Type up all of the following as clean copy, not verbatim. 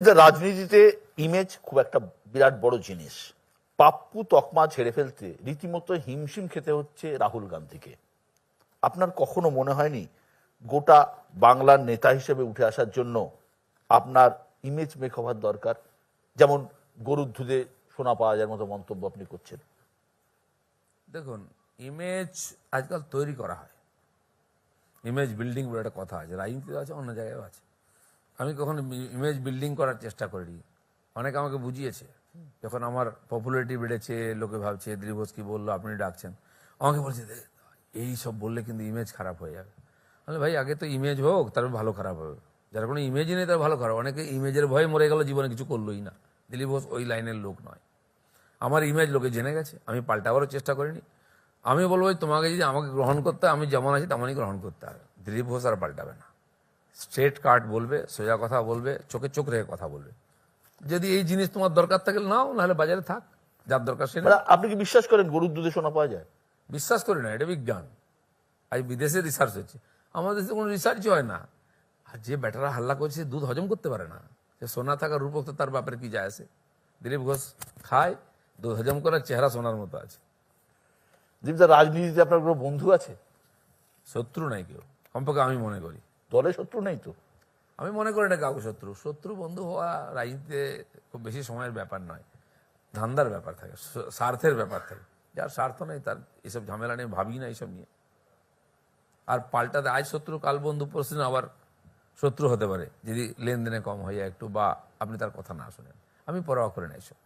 যে রাজনীতিতে ইমেজ খুব একটা বিরাট বড় জিনিস। পাপ্পু তকমা ঝেড়ে ফেলতে রীতিমতো হিমশিম খেতে হচ্ছে রাহুল গান্ধীকে। আপনার কখনো মনে হয়নি গোটা বাংলার নেতা হিসেবে উঠে আসার জন্য আপনার ইমেজ মেক হওয়ার দরকার? যেমন গরুর দুধে সোনা পাওয়া যাওয়ার মতো মন্তব্য আপনি করছেন। দেখুন, ইমেজ আজকাল তৈরি করা হয়, ইমেজ বিল্ডিং বলে একটা কথা আছে, রাজনীতিতে আছে, অন্য জায়গায়ও আছে। আমি কখনো ইমেজ বিল্ডিং করার চেষ্টা করিনি। অনেকে আমাকে বুঝিয়েছে, যখন আমার পপুলারিটি বেড়েছে, লোকে ভাবছে দিলীপ ঘোষ কি বললো, আপনি ডাকছেন, আমাকে বলছে এই সব বললে কিন্তু ইমেজ খারাপ হয়ে যাবে। আমি ভাই, আগে তো ইমেজ হোক, তারপর ভালো খারাপ হবে। যারা কোনো ইমেজই নেই তার ভালো খারাপ। অনেকে ইমেজের ভয়ে মরে গেল, জীবনে কিছু করলোই না। দিলীপ ঘোষ ওই লাইনের লোক নয়। আমার ইমেজ লোকে জেনে গেছে, আমি পাল্টাবারও চেষ্টা করিনি। আমি বলবো তোমাকে যদি আমাকে গ্রহণ করতে হয়, আমি যেমন আছি তেমনই গ্রহণ করতে হবে। দিলীপ ঘোষ আর পাল্টাবে না। স্ট্রেট কাট বলবে, সোজা কথা বলবে, চোখে চোখ রেখে কথা বলবে। যদি এই জিনিস তোমার দরকার থাকে নাও, নাহলে বাজারে থাক, যার দরকার সে নাও। আপনি কি বিশ্বাস করেন গরুর দুধে সোনা পাওয়া যায়? বিশ্বাস করি না, এটা বিজ্ঞান। আজ বিদেশে রিসার্চ হচ্ছে, আমাদের দেশে কোনো রিসার্চই হয় না। আর যে ব্যাটারা হাল্লা করছে, দুধ হজম করতে পারে না, সে সোনা থাকার রূপক তো তার বাপের কি যায় আসে। দিলীপ ঘোষ খায়, দুধ হজম করার চেহারা সোনার মতো আছে। দীপদা, রাজনীতিতে আপনার কোনো বন্ধু আছে? শত্রু নাই কেউ, কমপক্ষে আমি মনে করি। দলে শত্রু নেই তো? আমি মনে করি না কাউকে শত্রু। শত্রু বন্ধু হওয়া রাজনীতিতে খুব বেশি সময়ের ব্যাপার নয়, ধান্দার ব্যাপার থাকে, স্বার্থের ব্যাপার থাকে। যার স্বার্থ নেই তার এসব ঝামেলা নিয়ে ভাবি না এইসব নিয়ে। আর পাল্টাতে আজ শত্রু কাল বন্ধু, পরশুদিন আবার শত্রু হতে পারে, যদি লেনদেনে কম হয়ে যায় একটু, বা আপনি তার কথা না শোনেন। আমি পরোয়া করি না এইসব।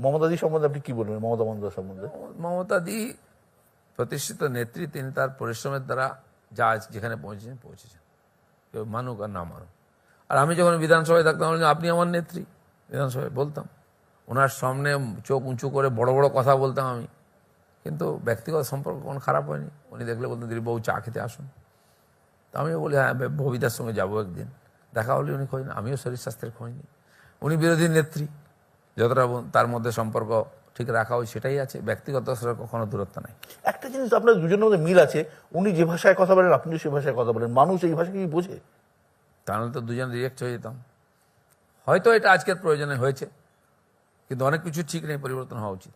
মমতাদি সম্বন্ধে আপনি কি বলবেন? মমতা বন্দ্যোপাধ্যায় সম্বন্ধে? মমতাদি প্রতিষ্ঠিত নেত্রী, তিনি তার পরিশ্রমের দ্বারা যা যেখানে পৌঁছেছেন, কেউ মানুক আর না মানুক। আর আমি যখন বিধানসভায় থাকতাম, আপনি আমার নেত্রী, বিধানসভায় বলতাম, ওনার সামনে চোখ উঁচু করে বড় বড় কথা বলতাম আমি। কিন্তু ব্যক্তিগত সম্পর্ক কোনো খারাপ হয়নি। উনি দেখলে বলতেন দিলীপবাবু চা খেতে আসুন। তো আমিও বলি হ্যাঁ, ববিতার সঙ্গে যাবো একদিন। দেখা হলে উনি খোঁজ না, আমিও শরীর স্বাস্থ্যের খোঁজ নিই। উনি বিরোধী নেত্রী, যতটা তার মধ্যে সম্পর্ক ঠিক রাখা হয় সেটাই আছে, ব্যক্তিগত কখনো দূরত্ব নাই। একটা জিনিস আপনার দুজনের মধ্যে মিল আছে, উনি যে ভাষায় কথা বলেন আপনিও সে ভাষায় কথা বলেন। মানুষ এই ভাষা কি বোঝে? তাহলে তো দুজন রিয়েক্ট হয়ে যেতাম। হয়তো এটা আজকের প্রয়োজনে হয়েছে, কিন্তু অনেক কিছু ঠিক নেই, পরিবর্তন হওয়া উচিত।